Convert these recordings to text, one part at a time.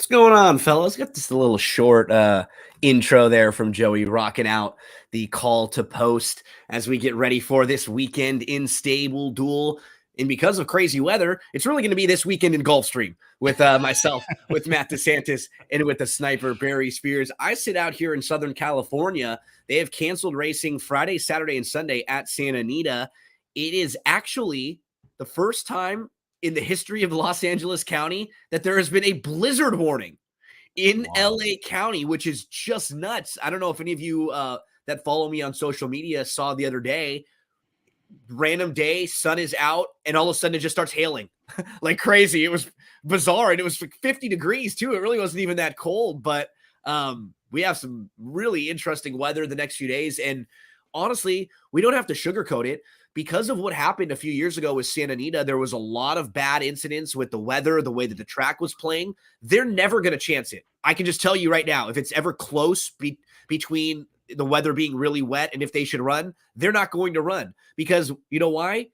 What's going on, fellas? Got this little short intro there from Joey rocking out the call to post as we get ready for this weekend in StableDuel. And because of crazy weather, it's really going to be this weekend in Gulfstream with myself, with Matt DeSantis, and with the sniper Barry Spears. I sit out here in Southern California. They have canceled racing Friday, Saturday, and Sunday at Santa Anita. It is actually the first time in the history of Los Angeles County that there has been a blizzard warning in LA County, which is just nuts. I don't know if any of you that follow me on social media saw the other day, random day, sun is out, and all of a sudden it just starts hailing like crazy. It was bizarre, and it was 50 degrees too. It really wasn't even that cold, but we have some really interesting weather the next few days. And honestly, we don't have to sugarcoat it. Because of what happened a few years ago with Santa Anita, there was a lot of bad incidents with the weather, the way that the track was playing. They're never going to chance it. I can just tell you right now, if it's ever close between the weather being really wet and if they should run, they're not going to run. Because you know why?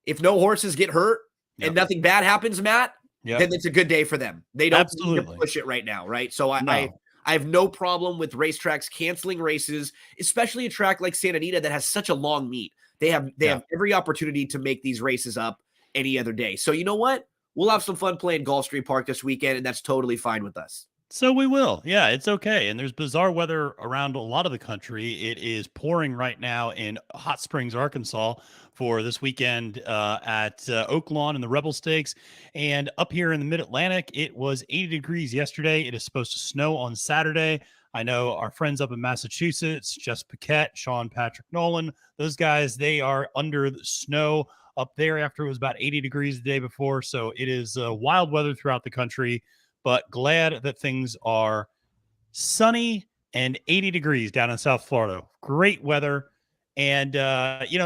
If no horses get hurt and nothing bad happens, Matt, then it's a good day for them. They don't need to push it right now, right? So I have no problem with racetracks canceling races, especially a track like Santa Anita that has such a long meet. They have every opportunity to make these races up any other day. So you know what? We'll have some fun playing Gulfstream Park this weekend, and that's totally fine with us. So we will. Yeah, it's okay. And there's bizarre weather around a lot of the country. It is pouring right now in Hot Springs, Arkansas for this weekend at Oak Lawn and the Rebel Stakes. And up here in the Mid-Atlantic, it was 80 degrees yesterday. It is supposed to snow on Saturday. I know our friends up in Massachusetts, Jess Paquette, Sean Patrick Nolan, those guys, they are under the snow up there after it was about 80 degrees the day before. So it is wild weather throughout the country, but glad that things are sunny and 80 degrees down in South Florida. Great weather. And,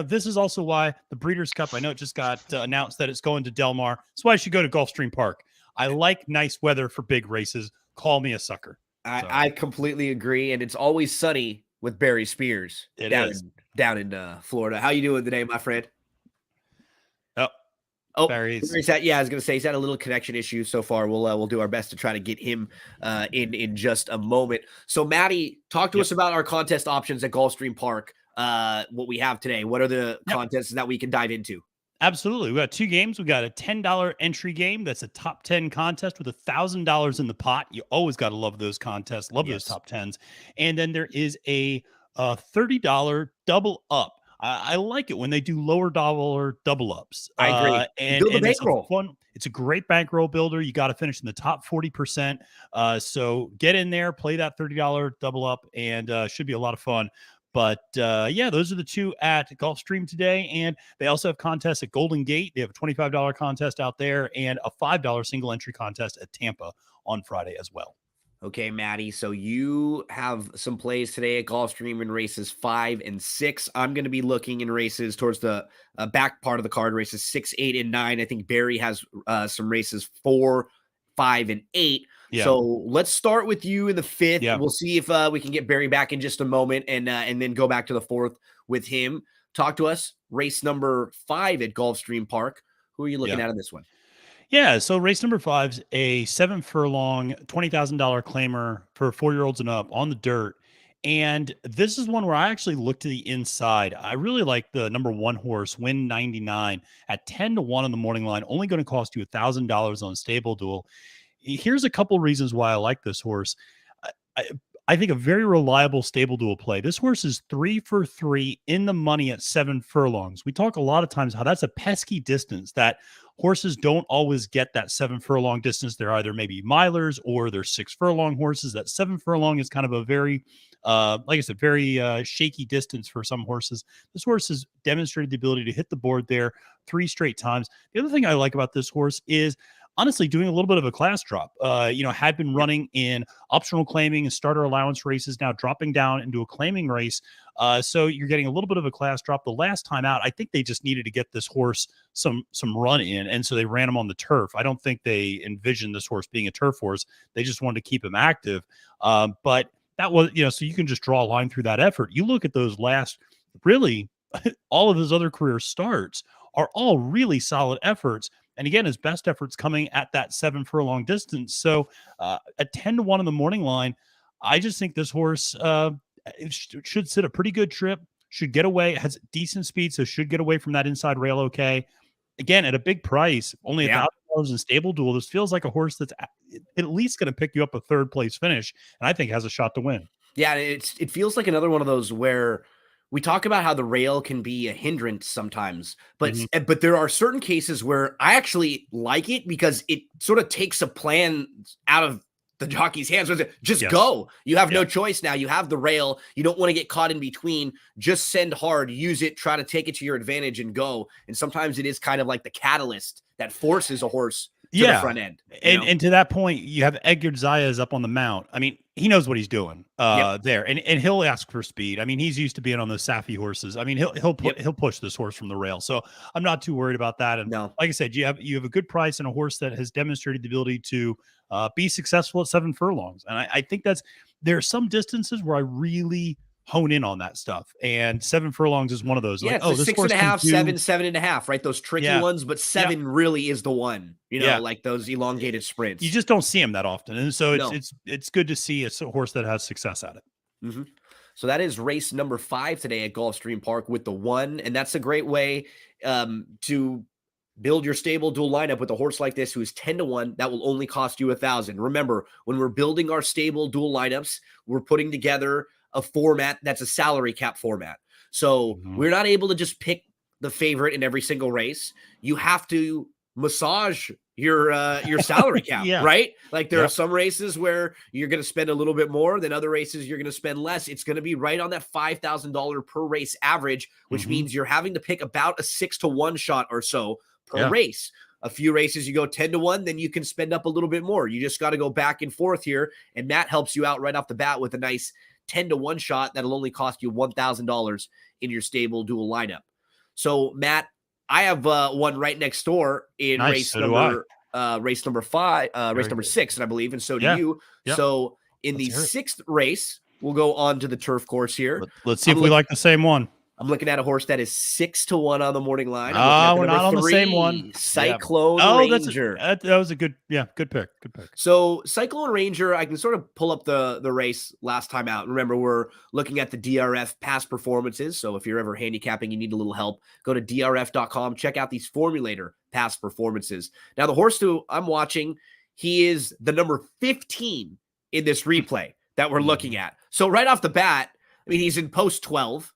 this is also why the Breeders' Cup, I know it just got announced that it's going to Del Mar. That's why I should go to Gulfstream Park. I like nice weather for big races. Call me a sucker. I completely agree, and it's always sunny with Barry Spears down in Florida. How you doing today, my friend? Barry's at, I was going to say he's had a little connection issue so far. We'll do our best to try to get him in just a moment. So, Maddie, talk to us about our contest options at Gulfstream Park. What we have today. What are the contests that we can dive into? Absolutely. We got two games. We got a $10 entry game. That's a top 10 contest with $1,000 in the pot. You always got to love those contests. Love those top 10s. And then there is a $30 double up. I like it when they do lower dollar double ups. I agree. And it's a great bankroll builder. You got to finish in the top 40%. So get in there, play that $30 double up, and should be a lot of fun. But those are the two at Gulfstream today. And they also have contests at Golden Gate. They have a $25 contest out there and a $5 single entry contest at Tampa on Friday as well. Okay, Maddie. So you have some plays today at Gulfstream in races 5 and 6. I'm going to be looking in races towards the back part of the card, races 6, 8, and 9. I think Barry has some races 4, 5, and 8. Yeah. So let's start with you in the 5th. Yeah. We'll see if we can get Barry back in just a moment and then go back to the 4th with him. Talk to us. Race number 5 at Gulfstream Park. Who are you looking at in this one? Yeah, so race number 5 is a 7 furlong, $20,000 claimer for 4-year-olds and up on the dirt. And this is one where I actually look to the inside. I really like the number 1 horse, Win 99, at 10-1 on the morning line, only going to cost you $1,000 on StableDuel. Here's a couple reasons why I like this horse. I think a very reliable StableDuel play. This horse is 3 for 3 in the money at 7 furlongs. We talk a lot of times how that's a pesky distance, that horses don't always get that 7 furlong distance. They're either maybe milers or they're 6 furlong horses. That 7 furlong is kind of a very, like I said, very shaky distance for some horses. This horse has demonstrated the ability to hit the board there 3 straight times. The other thing I like about this horse is honestly doing a little bit of a class drop. Had been running in optional claiming and starter allowance races, now dropping down into a claiming race. So you're getting a little bit of a class drop. The last time out, I think they just needed to get this horse some run in, and so they ran him on the turf. I don't think they envisioned this horse being a turf horse. They just wanted to keep him active. But that was, so you can just draw a line through that effort. You look at those last, really, all of his other career starts are all really solid efforts. And again, his best effort's coming at that 7 furlong distance. So a 10-1 on the morning line, I just think this horse should sit a pretty good trip, should get away, has decent speed, so should get away from that inside rail okay. Again, at a big price, only $1,000 in Stable Duel. This feels like a horse that's at least going to pick you up a third place finish, and I think has a shot to win. Yeah, it feels like another one of those where we talk about how the rail can be a hindrance sometimes, but but there are certain cases where I actually like it because it sort of takes a plan out of the jockey's hands. Just go. You have no choice now. You have the rail. You don't want to get caught in between. Just send hard, use it, try to take it to your advantage and go. And sometimes it is kind of like the catalyst that forces a horse to the front end. And to that point, you have Edgar Zayas up on the mount. I mean, he knows what he's doing there, and he'll ask for speed. I mean, he's used to being on those Safi horses. I mean, he'll push this horse from the rail. So I'm not too worried about that. And like I said, you have a good price and a horse that has demonstrated the ability to be successful at 7 furlongs. And I think there are some distances where I really hone in on that stuff, and 7 furlongs is one of those. Yeah, like, it's 6.5, 7.5, right? Those tricky ones, but 7 really is the one. Like those elongated sprints. You just don't see them that often, and so it's good to see a horse that has success at it. So that is race number 5 today at Gulfstream Park with the 1, and that's a great way to build your stable dual lineup with a horse like this who is 10-1. That will only cost you $1,000. Remember, when we're building our stable dual lineups, we're putting together a format that's a salary cap format. So we're not able to just pick the favorite in every single race. You have to massage your salary cap, right? Like there are some races where you're going to spend a little bit more than other races you're going to spend less. It's going to be right on that $5,000 per race average, which means you're having to pick about a 6-1 shot or so per race. A few races you go 10-1, then you can spend up a little bit more. You just got to go back and forth here, and Matt helps you out right off the bat with a nice 10-1 shot that'll only cost you $1,000 in your stable dual lineup. So Matt, I have one right next door in race number 5, race number 6, and I believe, and so do you. So in the 6th race, we'll go on to the turf course here. Let's see if we like the same one. I'm looking at a horse that is 6-1 on the morning line. We're not on the same one. Cyclone Ranger. That was a good pick. Good pick. So Cyclone Ranger, I can sort of pull up the race last time out. Remember, we're looking at the DRF past performances. So if you're ever handicapping, you need a little help, go to drf.com, check out these formulator past performances. Now, the horse who I'm watching, he is the number 15 in this replay that we're looking at. So right off the bat, I mean, he's in post 12.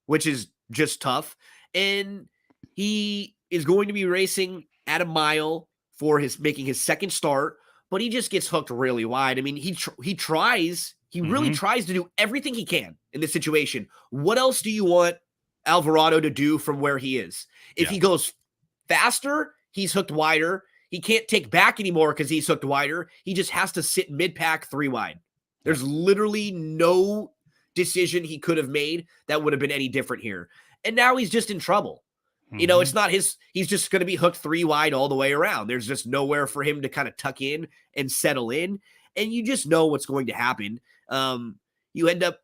Which is just tough. And he is going to be racing at a mile for making his second start, but he just gets hooked really wide. I mean, he really tries to do everything he can in this situation. What else do you want Alvarado to do from where he is? If he goes faster, he's hooked wider. He can't take back anymore because he's hooked wider. He just has to sit mid-pack 3 wide. There's literally no decision he could have made that would have been any different here. And now he's just in trouble. It's not he's just going to be hooked 3 wide all the way around. There's just nowhere for him to kind of tuck in and settle in. And you just know what's going to happen. You end up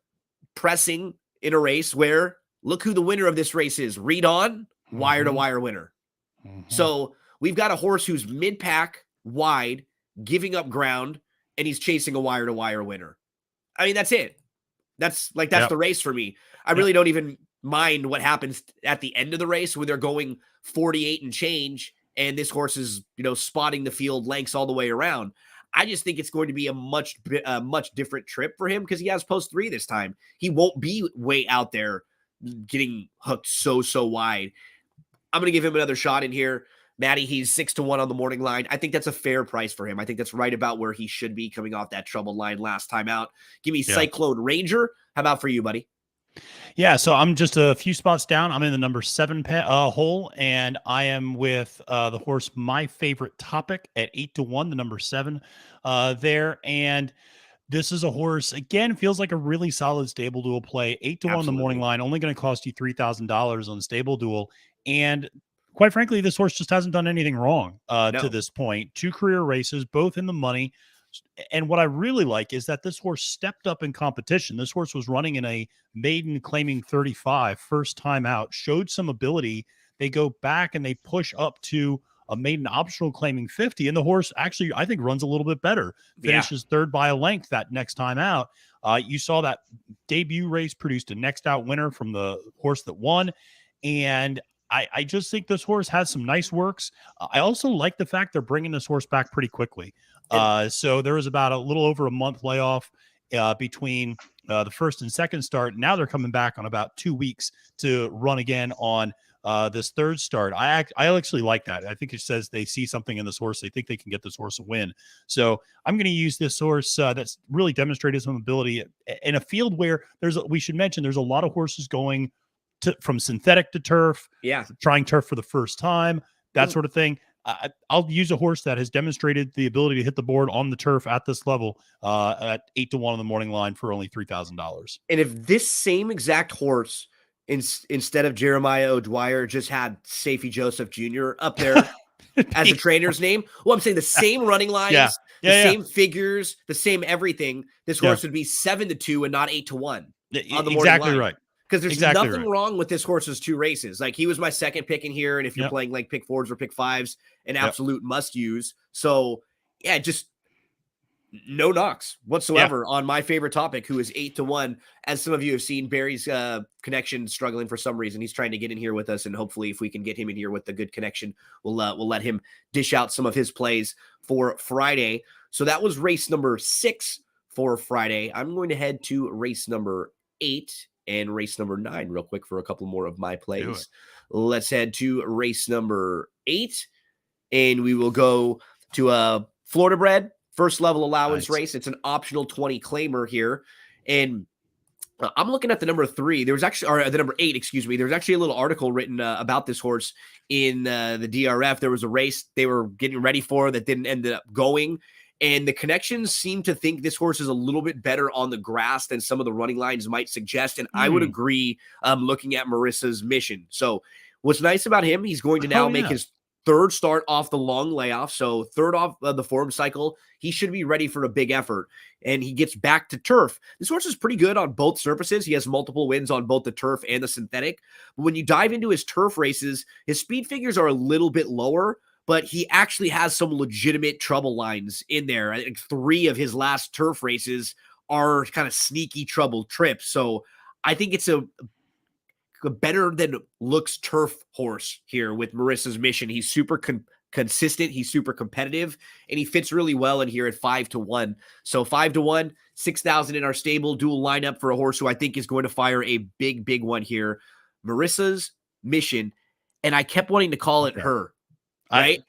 pressing in a race where look who the winner of this race is. Read on, wire to wire winner. So we've got a horse who's mid-pack, wide, giving up ground, and he's chasing a wire to wire winner. I mean, that's it. That's the race for me. I really don't even mind what happens at the end of the race when they're going 48 and change and this horse is, spotting the field lengths all the way around. I just think it's going to be a much different trip for him because he has post 3 this time. He won't be way out there getting hooked so wide. I'm going to give him another shot in here. Maddie, he's 6-1 on the morning line. I think that's a fair price for him. I think that's right about where he should be coming off that troubled line last time out. Give me Cyclone Ranger. How about for you, buddy? Yeah, so I'm just a few spots down. I'm in the number 7 hole, and I am with the horse My Favorite Topic at 8-1, the number 7 there. And this is a horse, again, feels like a really solid stable duel play. 8-1 on the morning line, only going to cost you $3,000 on stable duel. And quite frankly, this horse just hasn't done anything wrong to this point. 2 career races, both in the money. And what I really like is that this horse stepped up in competition. This horse was running in a maiden claiming 35, first time out, showed some ability. They go back and they push up to a maiden optional claiming 50. And the horse actually, I think, runs a little bit better, Yeah. finishes third by a length that next time out. You saw that debut race produced a next out winner from the horse that won. And I just think this horse has some nice works. I also like the fact they're bringing this horse back pretty quickly. So there was about a little over a month layoff between the first and second start. Now they're coming back on about 2 weeks to run again on this third start. I actually like that. I think it says they see something in this horse. They think they can get this horse a win. So I'm going to use this horse that's really demonstrated some ability in a field where we should mention there's a lot of horses going from synthetic to turf, trying turf for the first time, that sort of thing. I'll use a horse that has demonstrated the ability to hit the board on the turf at this level at 8-1 on the morning line for only $3,000. And if this same exact horse instead of Jeremiah O'Dwyer just had Safety Joseph Jr. up there as a trainer's name, well, I'm saying the same running lines, same figures, the same everything. This horse would be 7-2 and not 8-1 on the morning line. Right. Because there's nothing wrong with this horse's 2 races. Like, he was my second pick in here. And if you're playing like pick 4s or pick 5s, an absolute must use. So yeah, just no knocks whatsoever on my favorite topic, who is 8-1. As some of you have seen, Barry's connection struggling for some reason. He's trying to get in here with us. And hopefully if we can get him in here with the good connection, we'll let him dish out some of his plays for Friday. So that was race number 6 for Friday. I'm going to head to race number 8 and race number 9 real quick for a couple more of my plays. Let's head to race number 8, and we will go to a Florida bred first level allowance race. It's an optional 20 claimer here. And I'm looking at the number 3. There was actually, or the number 8, excuse me. There was actually a little article written about this horse in the DRF. There was a race they were getting ready for that didn't end up going. And the connections seem to think this horse is a little bit better on the grass than some of the running lines might suggest. And I would agree looking at Marissa's Mission. So what's nice about him, he's going to now make his 3rd start off the long layoff. So 3rd off the form cycle. He should be ready for a big effort. And he gets back to turf. This horse is pretty good on both surfaces. He has multiple wins on both the turf and the synthetic. But when you dive into his turf races, his speed figures are a little bit lower, but he actually has some legitimate trouble lines in there. I think 3 of his last turf races are kind of sneaky trouble trips. So I think it's a better than looks turf horse here with Marissa's Mission. He's super consistent. He's super competitive, and he fits really well in here at 5-1. So 5-1, 6,000 in our StableDuel lineup for a horse who I think is going to fire a big one here. Marissa's Mission. And I kept wanting to call it her. Right?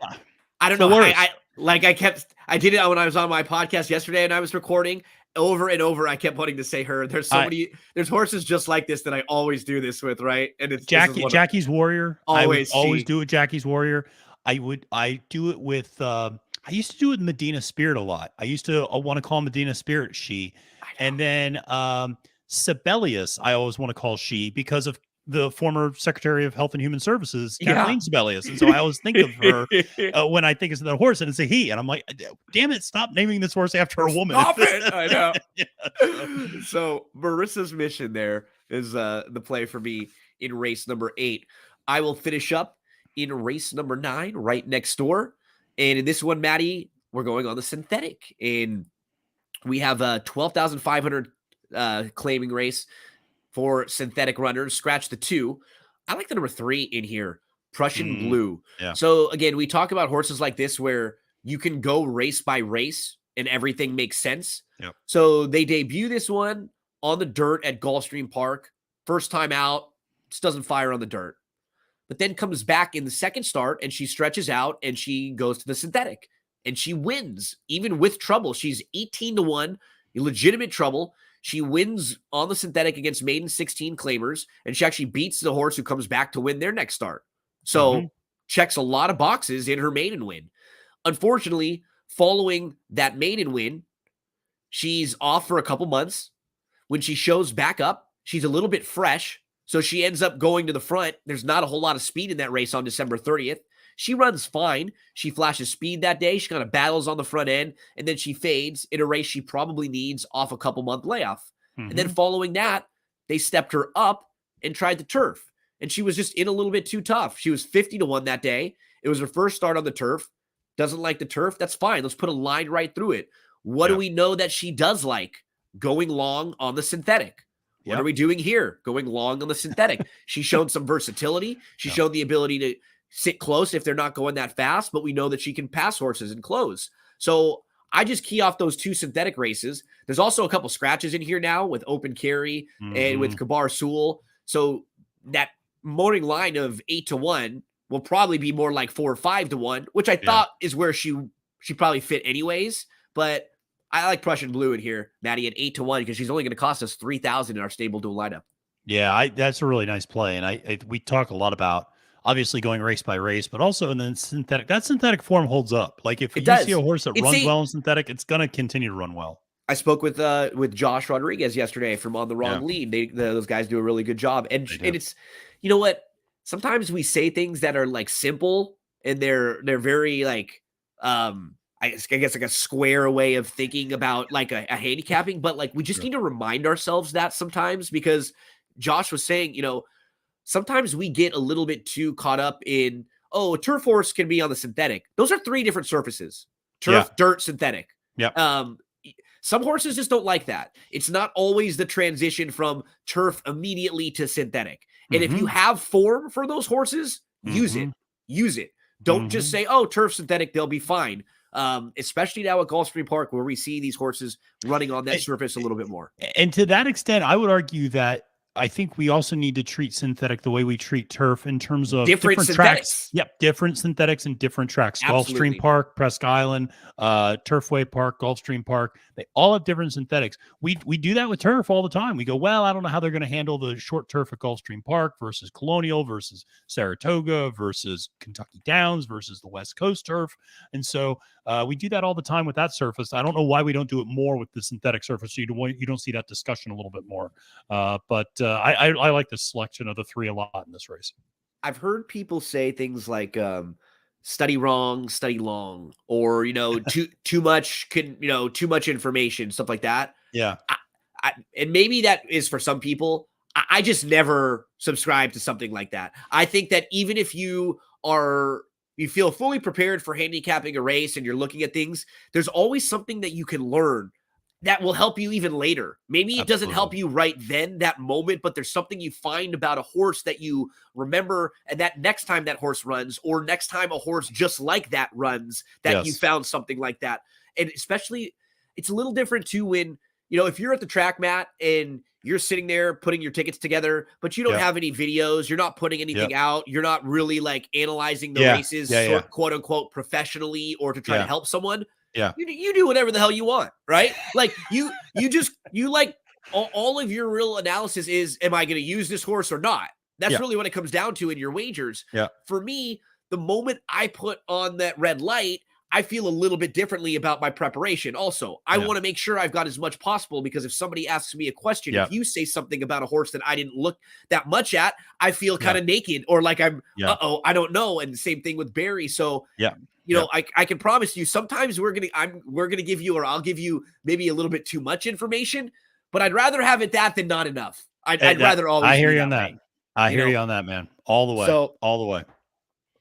I don't know. I did it when I was on my podcast yesterday and I was recording over and over. I kept wanting to say her. There's there's horses just like this that I always do this with. Right. And it's Jackie's Warrior. Always do it. Jackie's Warrior. I do it with, I used to do it with Medina Spirit a lot. I used to want to call Medina Spirit she, and then Sibelius, I always want to call she because of the former Secretary of Health and Human Services, Kathleen Sibelius. And so I always think of her when I think it's the horse and it's a he. And I'm like, damn it, stop naming this horse after a woman. Stop it. I know. So Marissa's Mission there is the play for me in race number 8. I will finish up in race number 9 right next door. And in this one, Maddie, we're going on the synthetic. And we have a 12,500 claiming race for synthetic runners. Scratch the 2. I like the number 3 in here, Prussian Blue. Yeah. So again, we talk about horses like this where you can go race by race and everything makes sense. Yep. So they debut this one on the dirt at Gulfstream Park. First time out, just doesn't fire on the dirt. But then comes back in the second start and she stretches out and she goes to the synthetic and she wins even with trouble. She's 18-1, legitimate trouble. She wins on the synthetic against maiden 16 claimers, and she actually beats the horse who comes back to win their next start. So checks a lot of boxes in her maiden win. Unfortunately, following that maiden win, she's off for a couple months. When she shows back up, she's a little bit fresh, so she ends up going to the front. There's not a whole lot of speed in that race on December 30th. She runs fine. She flashes speed that day. She kind of battles on the front end, and then she fades in a race she probably needs off a couple-month layoff. And then following that, they stepped her up and tried the turf. And she was just in a little bit too tough. She was 50-1 that day, It was her first start on the turf. Doesn't like the turf. That's fine. Let's put a line right through it. What do we know that she does like? Going long on the synthetic. What are we doing here? Going long on the synthetic. She's shown some versatility. She's shown the ability to sit close if they're not going that fast, but we know that she can pass horses and close. So I just key off those 2 synthetic races. There's also a couple scratches in here now with Open Carry and with Kabar Sewell. So that morning line of 8-1 will probably be more like 4 or 5-1, which I thought is where she probably fit anyways. But I like Prussian Blue in here, Maddie, at 8-1 because she's only going to cost us 3,000 in our StableDuel lineup. Yeah, that's a really nice play, and we talk a lot about obviously going race by race, but also in the synthetic. That synthetic form holds up. Like if you see a horse that runs well in synthetic, it's going to continue to run well. I spoke with Josh Rodriguez yesterday from On the Wrong Lead. those guys do a really good job, and it's, you know what? Sometimes we say things that are like simple and they're very like I guess like a square way of thinking about like a handicapping, but like we just need to remind ourselves that sometimes, because Josh was saying, sometimes we get a little bit too caught up in, a turf horse can be on the synthetic. Those are 3 different surfaces: turf, dirt, synthetic. Some horses just don't like that. It's not always the transition from turf immediately to synthetic. And if you have form for those horses, use it. Don't just say, turf, synthetic, they'll be fine. Especially now at Gulfstream Park, where we see these horses running on that surface a little bit more. And to that extent, I would argue that I think we also need to treat synthetic the way we treat turf in terms of different tracks. Yep, different synthetics and different tracks. Absolutely. Gulfstream Park, Presque Island, Turfway Park, Gulfstream Park. They all have different synthetics. We do that with turf all the time. We go, well, I don't know how they're going to handle the short turf at Gulfstream Park versus Colonial versus Saratoga versus Kentucky Downs versus the West Coast turf. And so we do that all the time with that surface. I don't know why we don't do it more with the synthetic surface. So you don't see that discussion a little bit more. But I like the selection of the 3 a lot in this race. I've heard people say things like study wrong, study long, or too much information, stuff like that. Yeah. And maybe that is for some people. I just never subscribe to something like that. I think that even if you feel fully prepared for handicapping a race and you're looking at things, there's always something that you can learn that will help you even later. Maybe it doesn't help you right then, that moment, but there's something you find about a horse that you remember, and that next time that horse runs, or next time a horse just like that runs, that you found something like that. And especially, it's a little different too when, if you're at the track, Matt, and you're sitting there putting your tickets together, but you don't have any videos, you're not putting anything out, you're not really like analyzing the races, quote unquote, professionally, or to try to help someone. Yeah, you do whatever the hell you want, right? Like you like all of your real analysis is, am I going to use this horse or not? That's really what it comes down to in your wagers. Yeah. For me, the moment I put on that red light, I feel a little bit differently about my preparation. Also, I want to make sure I've got as much possible, because if somebody asks me a question, if you say something about a horse that I didn't look that much at, I feel kind of naked, or like I'm, I don't know. And the same thing with Barry. So I can promise you, sometimes we're gonna give you, or I'll give you maybe a little bit too much information, but I'd rather have it that than not enough. I'd rather always. I hear you on that. I hear you on that, man. All the way. So all the way.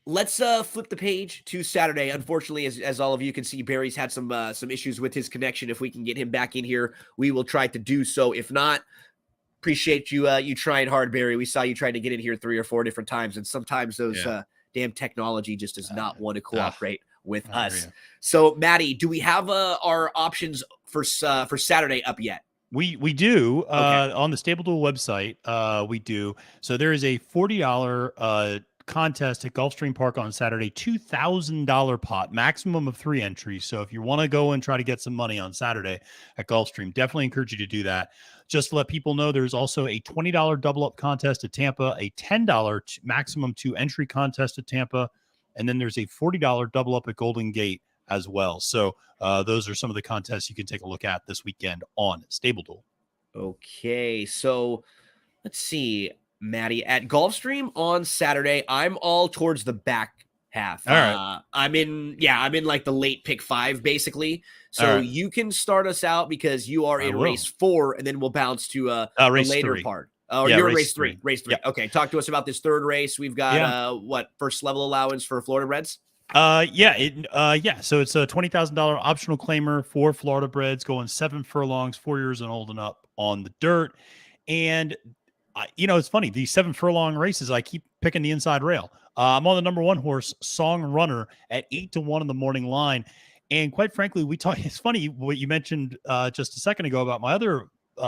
Let's flip the page to Saturday. Unfortunately, as all of you can see, Barry's had some issues with his connection. If we can get him back in here, we will try to do so. If not, appreciate you trying hard, Barry. We saw you trying to get in here 3 or 4 different times, and sometimes those damn technology just does not want to cooperate with us. So, Maddie, do we have our options for Saturday up yet? We do on the StableDuel website. We do. So there is a $40 contest at Gulfstream Park on Saturday, $2,000 pot, maximum of 3 entries. So if you want to go and try to get some money on Saturday at Gulfstream, definitely encourage you to do that. Just to let people know, there's also a $20 double up contest at Tampa, a $10 maximum 2 entry contest at Tampa, and then there's a $40 double up at Golden Gate as well. So those are some of the contests you can take a look at this weekend on StableDuel. Okay, so let's see, Maddie, at Gulfstream on Saturday, I'm all towards the back half. All right. I'm in like the late pick 5, basically. So you can start us out because you are in race 4, and then we'll bounce to the race later 3. part. Oh, Yeah, you're in race race three. three. Race three. Yep. Okay, talk to us about this third race. We've got Yeah. what first level allowance for Florida Reds? Yeah. So it's a $20,000 optional claimer for Florida breds going 7 furlongs, 4 years and old and up on the dirt. And it's funny. These 7 furlong races, I keep picking the inside rail. I'm on the number 1 horse, Song Runner, at 8-1 in the morning line. And quite frankly, it's funny what you mentioned just a second ago about my other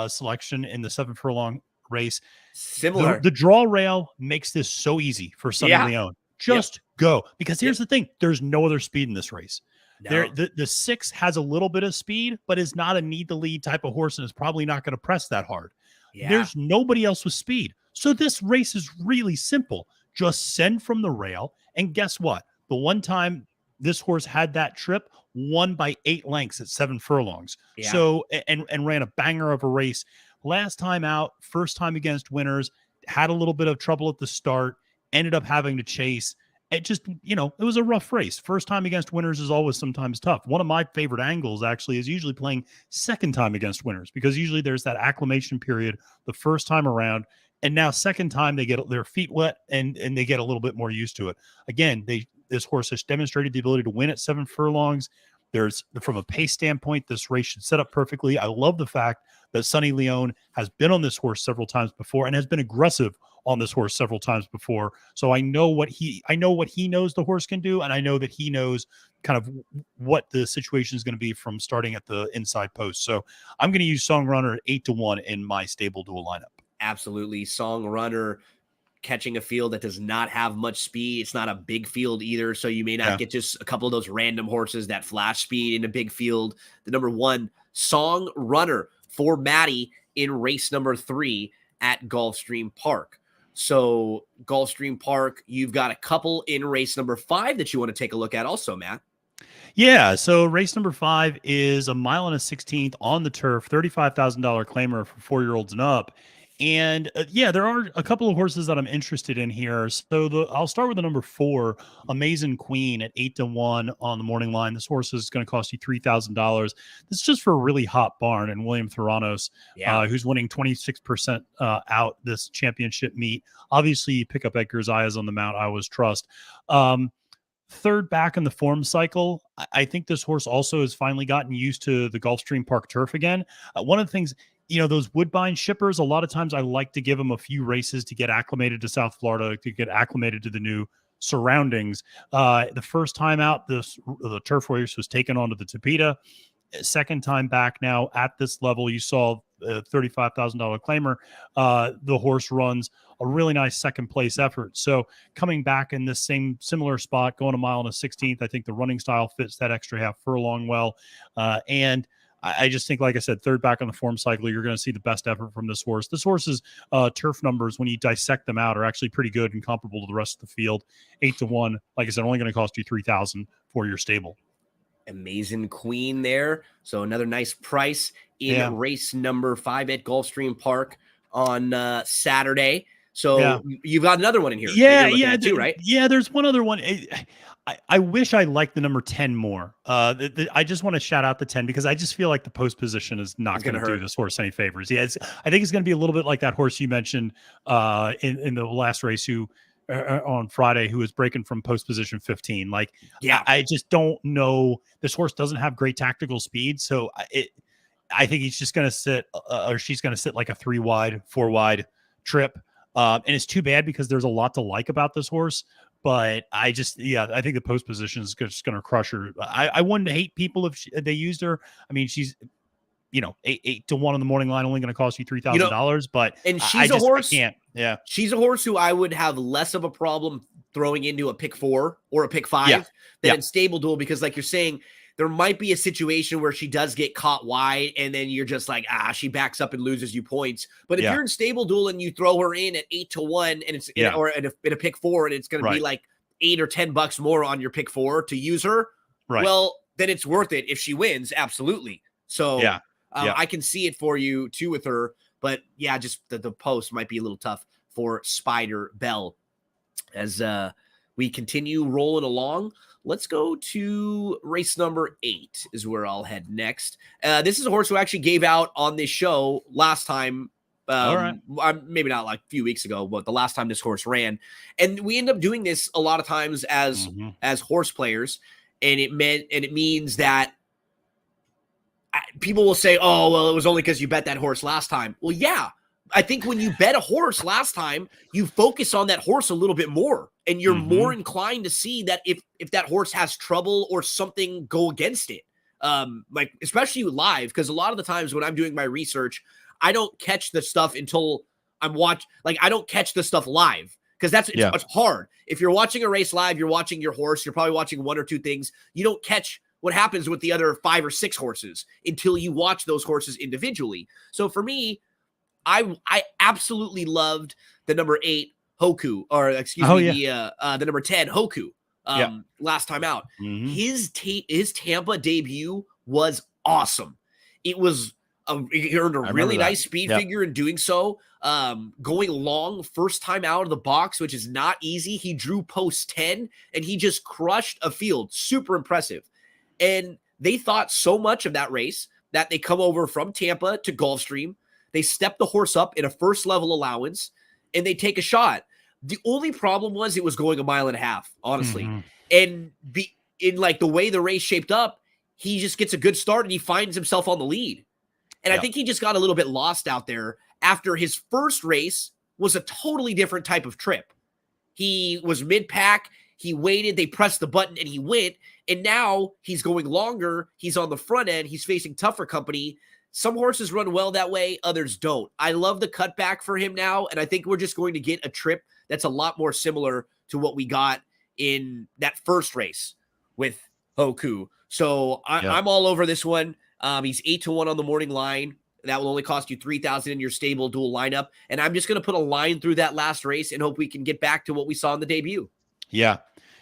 selection in the 7 furlong race. The, Similar. the draw rail makes this so easy for Sonny Yeah. Leone. Yep. Just go. Because here's Yep. the thing. There's no other speed in this race. No. The 6 has a little bit of speed, but is not a need to lead type of horse and is probably not going to press that hard. Yeah. There's nobody else with speed. So this race is really simple. Just send from the rail. And guess what? The one time this horse had that trip, won by 8 lengths at 7 furlongs. Yeah. So, and ran a banger of a race. Last time out, first time against winners, had a little bit of trouble at the start, ended up having to chase. It just, it was a rough race. First time against winners is always sometimes tough. One of my favorite angles actually is usually playing second time against winners, because usually there's that acclimation period the first time around. And now second time they get their feet wet and they get a little bit more used to it. Again, this horse has demonstrated the ability to win at 7 furlongs. From a pace standpoint, this race should set up perfectly. I love the fact that Sonny Leone has been on this horse several times before and has been aggressive on this horse several times before. So I know what he knows the horse can do, and I know that he knows kind of what the situation is going to be from starting at the inside post. So I'm going to use Song Runner at 8-1 in my StableDuel lineup. Absolutely. Song Runner catching a field that does not have much speed. It's not a big field either, so you may not get just a couple of those random horses that flash speed in a big field. The number 1 Song Runner for Maddie in race number 3 at Gulfstream Park. So Gulfstream Park, you've got a couple in race number 5 that you want to take a look at also, Matt. Yeah, so race number 5 is a 1.16 miles on the turf, $35,000 claimer for 4-year-olds and up. And there are a couple of horses that I'm interested in here. So I'll start with the number 4, Amazing Queen, at 8-1 on the morning line. This horse is going to cost you $3,000. This is just for a really hot barn, and William Theranos, who's winning 26% out this championship meet. Obviously, you pick up Edgar Zayas on the mount. I always trust. Third back in the form cycle, I think this horse also has finally gotten used to the Gulfstream Park turf again. One of the things, those Woodbine shippers, a lot of times I like to give them a few races to get acclimated to South Florida, to get acclimated to the new surroundings. The first time out, the turf race was taken onto the Tapeta. Second time back now at this level, you saw a $35,000 claimer. The horse runs a really nice second place effort. So coming back in this similar spot, going 1.16 miles, I think the running style fits that extra half furlong well. And I just think, like I said, third back on the form cycle, you're going to see the best effort from this horse. This horse's turf numbers, when you dissect them out, are actually pretty good and comparable to the rest of the field. 8-1, like I said, only going to cost you $3,000 for your stable. Amazing Queen there. So another nice price in race number 5 at Gulfstream Park on Saturday. So you've got another one in here. Too, right? Yeah, there's one other one. I wish I liked the number 10 more. I just want to shout out the 10 because I just feel like the post position is not going to do this horse any favors. Yeah, I think it's going to be a little bit like that horse you mentioned in the last race on Friday, who was breaking from post position 15. I just don't know. This horse doesn't have great tactical speed, so I think he's just going to sit, or she's going to sit like a 3-wide, 4-wide trip. And it's too bad because there's a lot to like about this horse. But I think the post position is just going to crush her. I wouldn't hate people if they used her. I mean, she's 8-1 on the morning line, only going to cost you $3,000. But she's a horse. I can't. Yeah, she's a horse who I would have less of a problem throwing into a pick 4 or a pick 5 than in StableDuel, because, like you're saying, there might be a situation where she does get caught wide, and then you're just like, she backs up and loses you points. But if you're in StableDuel and you throw her in at 8-1, and it's or in a pick 4, and it's going to be like $8 or $10 more on your pick 4 to use her, well, then it's worth it if she wins. Absolutely. So I can see it for you too with her. But just the post might be a little tough for Spider Bell. As we continue rolling along, let's go to race number 8 is where I'll head next. This is a horse who actually gave out on this show last time All right. Maybe not like a few weeks ago, but the last time this horse ran. And we end up doing this a lot of times as horse players. And it means that people will say, oh, well, it was only because you bet that horse last time. Well, yeah. I think when you bet a horse last time, you focus on that horse a little bit more, and you're more inclined to see that if that horse has trouble or something go against it. Like especially live, because a lot of the times when I'm doing my research, I don't catch the stuff until I'm I don't catch the stuff live, because it's hard. If you're watching a race live, you're watching your horse, you're probably watching one or two things. You don't catch what happens with the other 5 or 6 horses until you watch those horses individually. So for me, I absolutely loved the number 8 Hoku, or excuse me, the number 10 Hoku last time out. His Tampa debut was awesome. It was he earned a really nice speed figure in doing so. Going long first time out of the box, which is not easy. He drew post 10 and he just crushed a field. Super impressive. And they thought so much of that race that they come over from Tampa to Gulfstream. They step the horse up in a first level allowance and they take a shot. The only problem was it was going 1.5 miles, honestly. And in like the way the race shaped up, he just gets a good start and he finds himself on the lead. And I think he just got a little bit lost out there after his first race was a totally different type of trip. He was mid-pack. He waited, they pressed the button, and he went. And now he's going longer. He's on the front end. He's facing tougher company. Some horses run well that way. Others don't. I love the cutback for him now, and I think we're just going to get a trip that's a lot more similar to what we got in that first race with Hoku. So I'm all over this one. He's 8-1 on the morning line. That will only cost you $3,000 in your StableDuel lineup. And I'm just going to put a line through that last race and hope we can get back to what we saw in the debut. Yeah.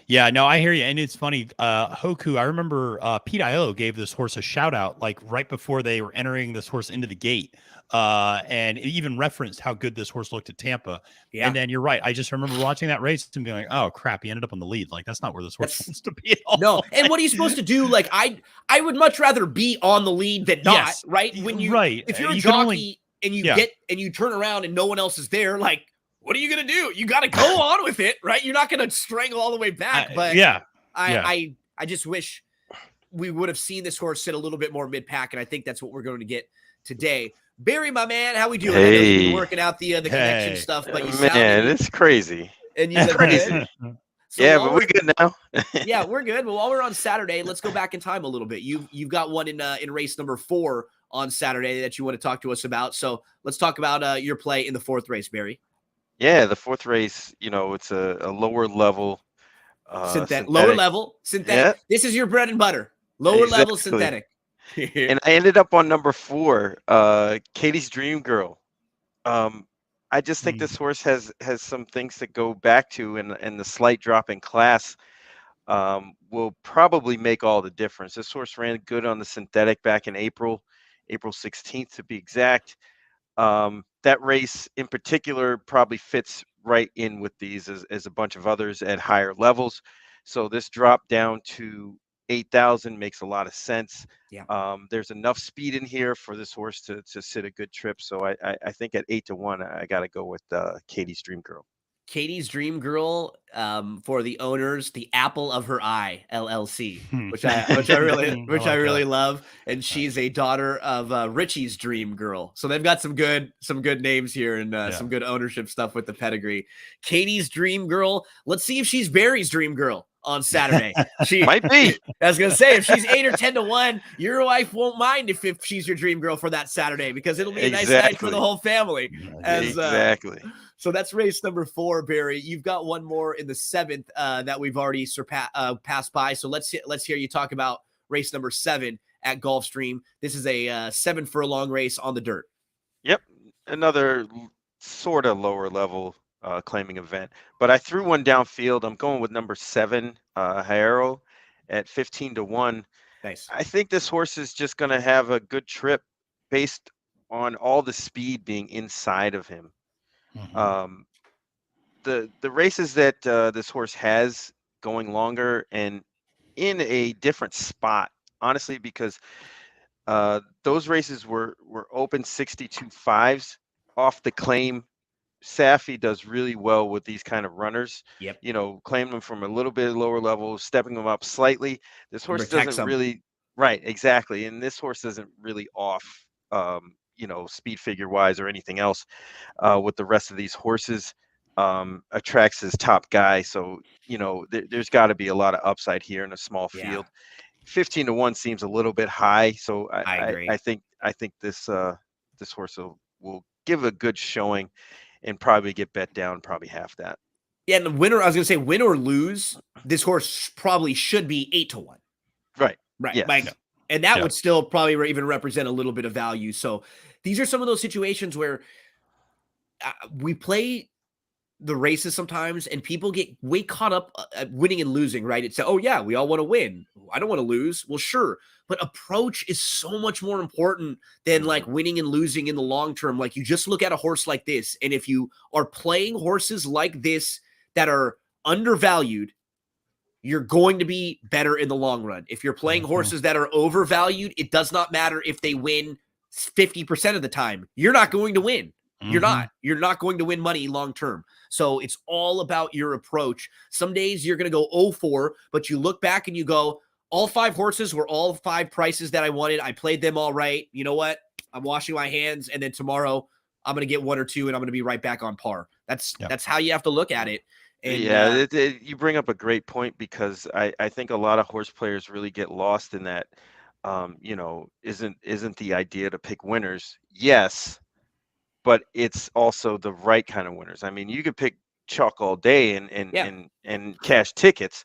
Yeah, no, I hear you. And it's funny, Hoku, I remember Pete Aiello gave this horse a shout out like right before they were entering this horse into the gate. And it even referenced how good this horse looked at Tampa. Yeah. And then you're right. I just remember watching that race and being like, oh crap, he ended up on the lead. Like that's not where this horse wants to be at all. No. And what are you supposed to do? Like I would much rather be on the lead than not, right? When if you're a jockey and you turn around and no one else is there, like what are you going to do? You got to go on with it, right? You're not going to strangle all the way back. But I just wish we would have seen this horse sit a little bit more mid-pack, and I think that's what we're going to get today. Barry, my man, how we doing? I know you've been working out the connection stuff, but you it's crazy. And you crazy. So but we're good now. Yeah, we're good. Well, while we're on Saturday, let's go back in time a little bit. You've got one in race number 4 on Saturday that you want to talk to us about. So let's talk about your play in the 4th race, Barry. Yeah, the 4th race, it's a lower level. Lower level synthetic. Yeah. This is your bread and butter. Lower level synthetic. And I ended up on number 4, Katie's Dream Girl. I just think this horse has some things to go back to, and the slight drop in class will probably make all the difference. This horse ran good on the synthetic back in April 16th to be exact. That race in particular probably fits right in with these as a bunch of others at higher levels. So this drop down to 8,000 makes a lot of sense. Yeah. There's enough speed in here for this horse to sit a good trip. So I think at 8-1, I got to go with Katie's Dream Girl. Katie's Dream Girl, for the owners, the apple of her eye, LLC, which I really love, and she's a daughter of Richie's Dream Girl. So they've got some good names here and some good ownership stuff with the pedigree. Katie's Dream Girl. Let's see if she's Barry's Dream Girl on Saturday. She might be. I was gonna say if she's 8 or 10-1, your wife won't mind if she's your dream girl for that Saturday, because it'll be a nice night for the whole family. Exactly. So that's race number 4, Barry. You've got one more in the 7th that we've already passed by. So let's hear you talk about race number 7 at Gulfstream. This is a 7 furlong race on the dirt. Yep, another sort of lower level claiming event, but I threw one downfield. I'm going with number 7, Jairo, at 15-1. Nice. I think this horse is just going to have a good trip based on all the speed being inside of him. The races that this horse has going longer and in a different spot, honestly, because those races were open 62.5s. off the claim. Safi does really well with these kind of runners. Yep. Claim them from a little bit lower level, stepping them up slightly. This horse Protects doesn't them. really, right, exactly. And this horse isn't really off, speed figure wise or anything else with the rest of these horses. Attracts his top guy. So, there's got to be a lot of upside here in a small Yeah. field. 15-1 seems a little bit high. So I agree. I think this horse will give a good showing and probably get bet down probably half that. Yeah, and the winner, I was going to say, win or lose, this horse probably should be 8-1. Right. Right. Yes. And that would still probably even represent a little bit of value. So these are some of those situations where we play the races sometimes and people get way caught up at winning and losing, right? It's, oh yeah, we all want to win. I don't want to lose. Well, sure. But approach is so much more important than like winning and losing in the long term. Like you just look at a horse like this. And if you are playing horses like this that are undervalued, you're going to be better in the long run. If you're playing horses that are overvalued, it does not matter if they win 50% of the time. You're not going to win. You're not going to win money long term. So it's all about your approach. Some days you're going to go 0-4, but you look back and you go, all 5 horses were all 5 prices that I wanted. I played them all right. You know what? I'm washing my hands. And then tomorrow I'm going to get 1 or 2 and I'm going to be right back on par. That's how you have to look at it. And, you bring up a great point because I think a lot of horse players really get lost in that. Isn't the idea to pick winners? Yes, but it's also the right kind of winners. I mean, you could pick chalk all day and cash tickets,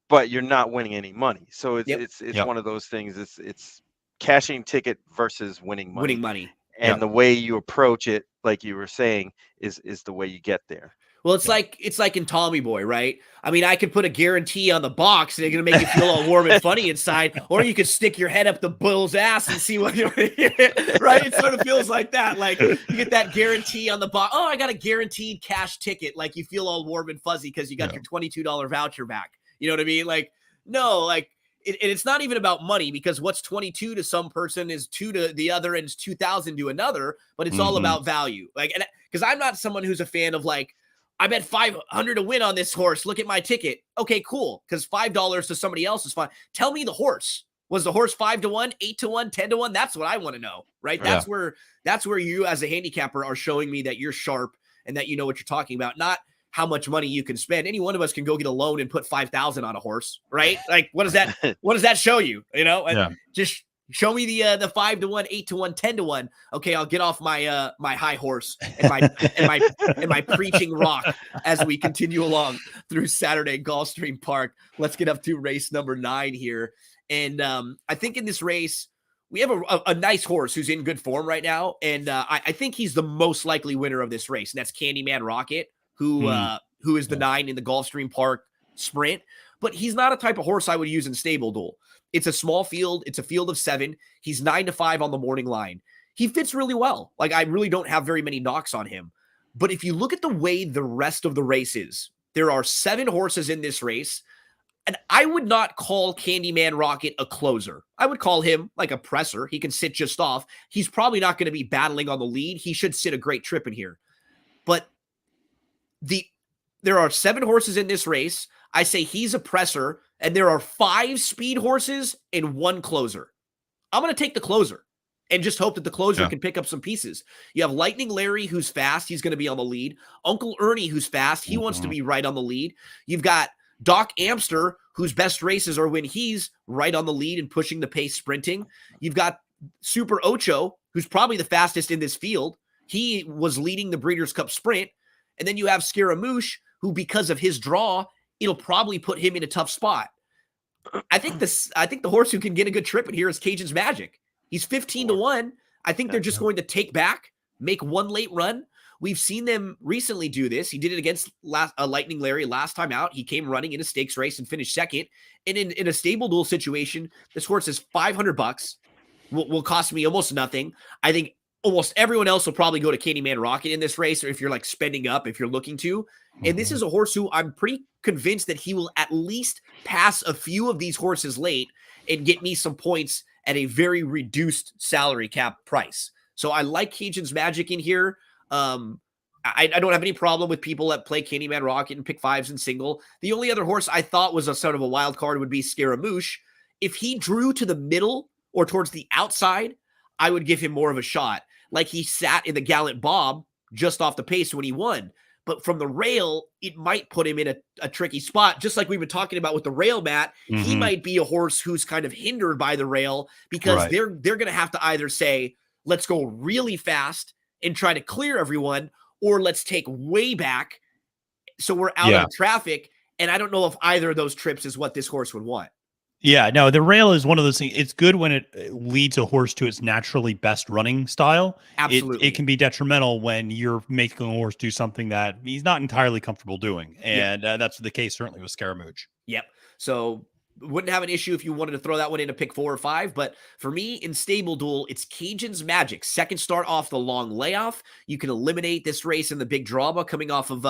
but you're not winning any money. So it's one of those things. It's cashing ticket versus winning money. And the way you approach it, like you were saying, is the way you get there. Well, it's like in Tommy Boy, right? I mean, I could put a guarantee on the box and they're going to make you feel all warm and funny inside, or you could stick your head up the bull's ass and see what you're right? It sort of feels like that. Like you get that guarantee on the box. Oh, I got a guaranteed cash ticket. Like you feel all warm and fuzzy because you got your $22 voucher back. You know what I mean? Like, no, like it's not even about money because what's 22 to some person is 2 to the other and it's 2,000 to another, but it's all about value. Like, and because I'm not someone who's a fan of like, I bet 500 to win on this horse. Look at my ticket. Okay, cool. Because $5 to somebody else is fine. Tell me the horse. Was the horse 5-1, 8-1, 10-1? That's what I want to know, right? That's where you as a handicapper are showing me that you're sharp and that you know what you're talking about, not how much money you can spend. Any one of us can go get a loan and put 5,000 on a horse, right? Like, what does that show you? You know, just show me the 5-1, 8-1, 10-1. Okay, I'll get off my my high horse and my preaching rock as we continue along through Saturday Gulfstream Park. Let's get up to race number 9 here. And I think in this race, we have a nice horse who's in good form right now. And I think he's the most likely winner of this race. And that's Candyman Rocket, who is the 9 in the Gulfstream Park Sprint. But he's not a type of horse I would use in StableDuel. It's a small field. It's a field of 7. He's 9-5 on the morning line. He fits really well. Like, I really don't have very many knocks on him. But if you look at the way the rest of the race is, there are 7 horses in this race. And I would not call Candyman Rocket a closer. I would call him like a presser. He can sit just off. He's probably not going to be battling on the lead. He should sit a great trip in here. But there are 7 horses in this race. I say he's a presser, and there are 5 speed horses and 1 closer. I'm going to take the closer and just hope that the closer can pick up some pieces. You have Lightning Larry, who's fast. He's going to be on the lead. Uncle Ernie, who's fast. He wants to be right on the lead. You've got Doc Amster, whose best races are when he's right on the lead and pushing the pace sprinting. You've got Super Ocho, who's probably the fastest in this field. He was leading the Breeders' Cup Sprint. And then you have Scaramouche, who, because of his draw, it'll probably put him in a tough spot. I think the horse who can get a good trip in here is Cajun's Magic. He's 15-1. I think they're just going to take back, make one late run. We've seen them recently do this. He did it against Lightning Larry last time out. He came running in a stakes race and finished second. And in a StableDuel situation, this horse is $500. Will cost me almost nothing. I think almost everyone else will probably go to Candyman Rocket in this race, or if you're like spending up, if you're looking to. And this is a horse who I'm pretty convinced that he will at least pass a few of these horses late and get me some points at a very reduced salary cap price. So I like Cajun's Magic in here. I don't have any problem with people that play Candyman Rocket and pick fives and single. The only other horse I thought was a sort of a wild card would be Scaramouche. If he drew to the middle or towards the outside, I would give him more of a shot. Like he sat in the Gallant Bob just off the pace when he won. But from the rail, it might put him in a tricky spot. Just like we've been talking about with the rail, Matt, he might be a horse who's kind of hindered by the rail because they're going to have to either say, let's go really fast and try to clear everyone, or let's take way back so we're out of traffic. And I don't know if either of those trips is what this horse would want. Yeah, no, the rail is one of those things. It's good when it leads a horse to its naturally best running style. Absolutely. It can be detrimental when you're making a horse do something that he's not entirely comfortable doing. And that's the case certainly with Scaramouche. Yep. So wouldn't have an issue if you wanted to throw that one in a pick 4 or 5. But for me in StableDuel, it's Cajun's Magic. Second start off the long layoff. You can eliminate this race in the big drama coming off of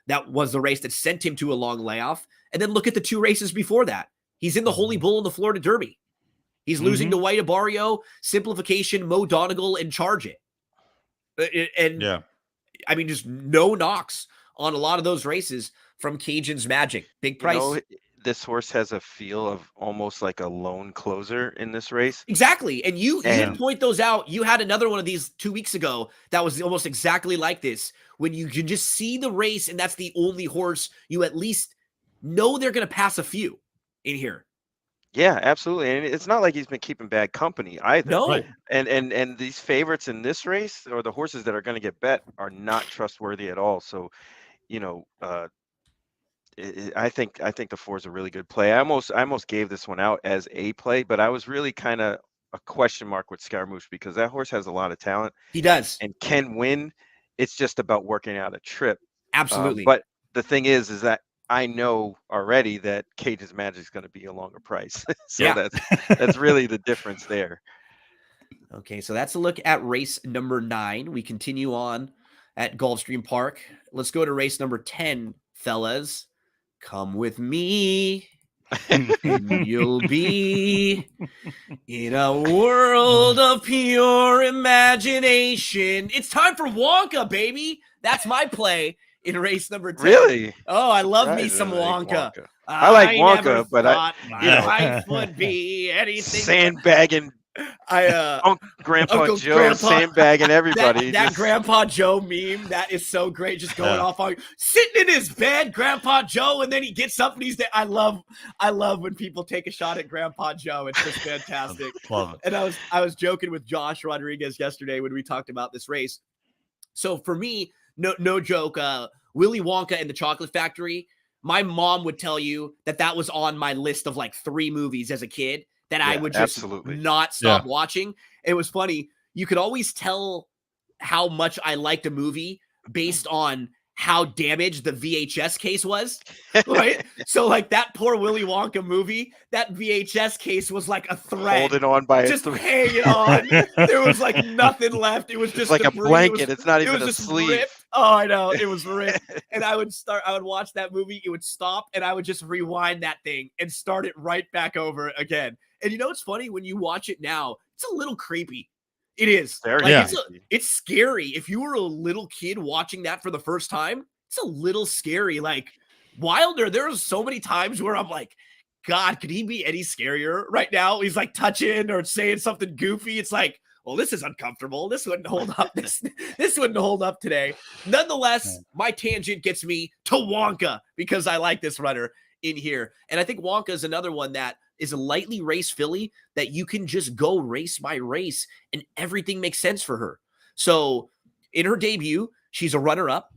that was the race that sent him to a long layoff. And then look at the 2 races before that. He's in the Holy Bull in the Florida Derby. He's losing to White Abario, Simplification, Mo Donegal, and Charge It. And I mean, just no knocks on a lot of those races from Cajun's Magic. Big price. You know, this horse has a feel of almost like a lone closer in this race. Exactly. And you point those out. You had another one of these 2 weeks ago that was almost exactly like this, when you can just see the race and that's the only horse you at least know they're going to pass a few in here. Yeah, absolutely. And it's not like he's been keeping bad company either. No. Right. And these favorites in this race, or the horses that are going to get bet, are not trustworthy at all. So, you know, I think the 4 is a really good play. I almost gave this one out as a play, but I was really kind of a question mark with Scaramouche because that horse has a lot of talent. He does. And can win. It's just about working out a trip. Absolutely. But the thing is that I know already that Cajun's Magic is going to be a longer price. So that's really the difference there. Okay, so that's a look at race number 9. We continue on at Gulfstream Park. Let's go to race number 10, fellas. Come with me, and you'll be in a world of pure imagination. It's time for Wonka, baby. That's my play in race number 10. Really? Oh, I love me some Wonka. I like Wonka, but my life would be anything. Sandbagging. Grandpa Joe sandbagging everybody. That Grandpa Joe meme, that is so great. Just going off on sitting in his bed, Grandpa Joe, and then he gets up and he's there. I love when people take a shot at Grandpa Joe. It's just fantastic. Love it. And I was joking with Josh Rodriguez yesterday when we talked about this race. So for me, no joke, Willy Wonka and the Chocolate Factory. My mom would tell you that was on my list of like 3 movies as a kid that I would just not stop watching. It was funny. You could always tell how much I liked a movie based on how damaged the VHS case was, right? So like that poor Willy Wonka movie, that VHS case was like a thread. Holding on by just hanging on. There was like nothing left. It was just like debris. A blanket. It's not even a sleeve. Ripped. Oh, I know. It was ripped. And I would watch that movie. It would stop and I would just rewind that thing and start it right back over again. And you know what's funny? When you watch it now, it's a little creepy. It is. It's scary. If you were a little kid watching that for the first time, it's a little scary. Like Wilder, there's so many times where I'm like, God, could he be any scarier right now? He's like touching or saying something goofy. It's like, well, this is uncomfortable. This wouldn't hold up. This wouldn't hold up today. Nonetheless, my tangent gets me to Wonka because I like this runner in here. And I think Wonka is another one that is a lightly raced filly that you can just go race by race and everything makes sense for her. So in her debut, she's a runner-up.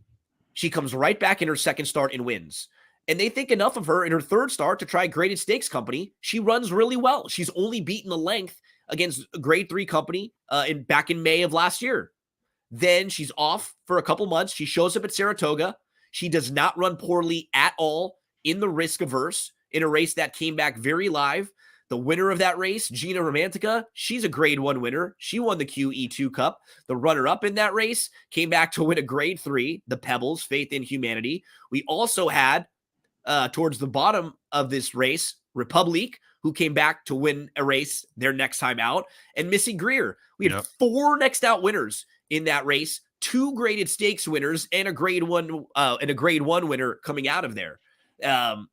She comes right back in her second start and wins. And they think enough of her in her third start to try Graded Stakes Company. She runs really well. She's only beaten the length against a Grade 3 company back in May of last year. Then she's off for a couple months. She shows up at Saratoga. She does not run poorly at all in the risk averse in a race that came back very live. The winner of that race, Gina Romantica, she's a Grade 1 winner. She won the QE2 Cup. The runner-up in that race came back to win a Grade 3, the Pebbles, Faith in Humanity. We also had, towards the bottom of this race, Republique, who came back to win a race their next time out, and Missy Greer. We had 4 next out winners in that race. 2 graded stakes winners and a grade 1 winner coming out of there.